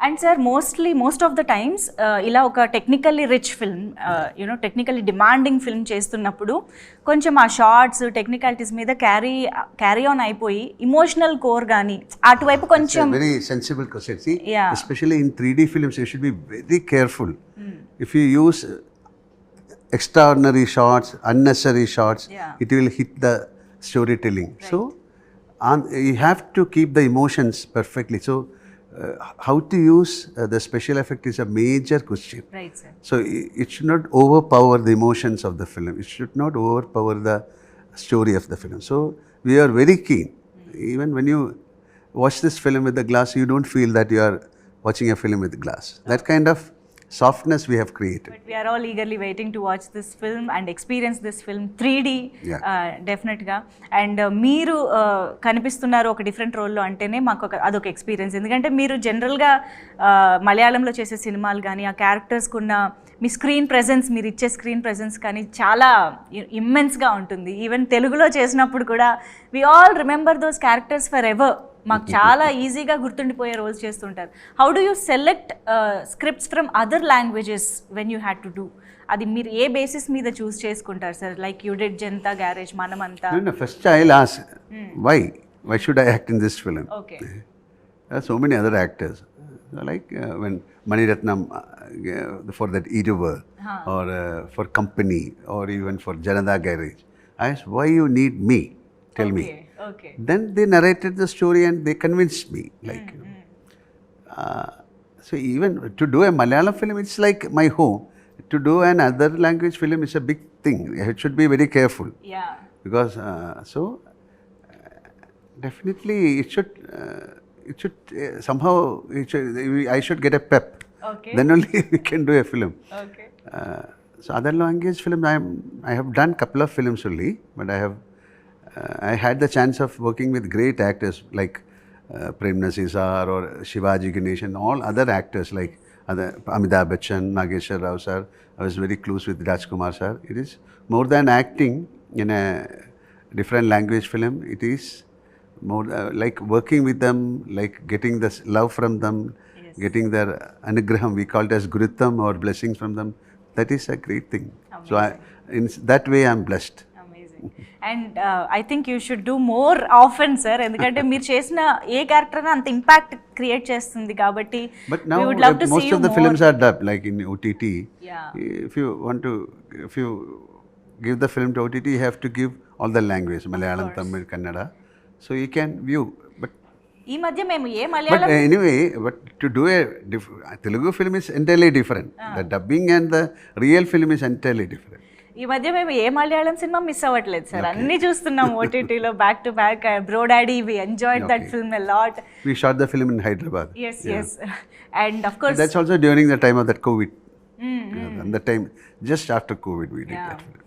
And sir most of the times ఇలా ఒక technically rich film technically demanding film చేస్తున్నప్పుడు కొంచెం ఆ షార్ట్స్ టెక్నికాలిటీస్ మీద క్యారీ ఆన్ అయిపోయి ఇమోషనల్ కోర్ కానీ అటువైపు కొంచెం very sensible question. Yeah. Especially in 3D films you should be very careful. If you use extraordinary shots, unnecessary shots, Yeah. it will hit the storytelling. Right. So you have to keep the emotions perfectly. So how to use the special effect is a major question. Right sir. So it should not overpower the emotions of the film. It should not overpower the story of the film. So we are very keen. Even when you watch this film with the glass, you don't feel that you are watching a film with glass. That kind of softness we have created. But we are all eagerly waiting to watch this film and experience this film 3D. Yeah. డెఫినెట్గా. And మీరు కనిపిస్తున్నారు ఒక different రోల్లో అంటేనే మాకు అదొక experience. ఎందుకంటే మీరు జనరల్గా మలయాళంలో చేసే సినిమాలు కానీ ఆ క్యారెక్టర్స్కి ఉన్న మీ స్క్రీన్ ప్రెజెన్స్, మీరు ఇచ్చే స్క్రీన్ ప్రెజెన్స్ కానీ చాలా ఇమ్మెన్స్గా ఉంటుంది. ఈవెన్ తెలుగులో చేసినప్పుడు కూడా we all remember those characters forever. మాకు చాలా ఈజీగా గుర్తుండిపోయే రోల్స్ చేస్తుంటారు. How do you select scripts from other languages when you had to do? అది మీరు ఏ బేసిస్ మీద చూస్ చేసుకుంటారు sir? Like you did Janatha garage, మనమంతా. No, first I'll ask, why should I act in this film? Okay. There are so many other actors. Like when Mani Ratnam for that Iruvar, or for Company, or even for Janata Garage. I asked, why you need me? Tell me. Okay. Then they narrated the story and they convinced me. Like, so even to do a Malayalam film, it's like my home. To do an other language film is a big thing. It should be very careful. Yeah. Because definitely it should somehow I should get a pep. Okay. Then only we can do a film. Okay. So other language film I have done couple of films only, but I had the chance of working with great actors like Prem Nazir or Shivaji Ganeshan, all other actors like other Amitabh Bachchan, Nageshwar Rao sir. I was very close with Rajkumar sir. It is more than acting in a different language film. It is more like working with them, like getting the love from them, Yes. getting their anugraham. We call it as gurutam or blessings from them. That is a great thing. So in that way, I am blessed. Amazing. And I think you should do more often sir. ఎందుకంటే మీరు చేసిన ఏ character అంత impact create చేస్తుంది కాబట్టి. But now we would love to see most you of the more. films are dubbed, like in OTT. Yeah. If you give the film to OTT, you have to give all the language, Malayalam, Tamil, Kannada. So you can view. ఈ మధ్య మేము ఏ But Malayalam anyway, to do a Telugu film is entirely different. The dubbing and the real film is entirely different. ఈ మధ్య మేము ఏ మలయాళం సినిమా miss అవ్వట్లేదు sir. అన్ని చూస్తున్నాం ఓటీటీలో back to back. Bro daddy, we enjoyed that film a lot. We shot the film in Hyderabad. Yes. And of course That's also during the time of that COVID. And the time just after COVID we did that film.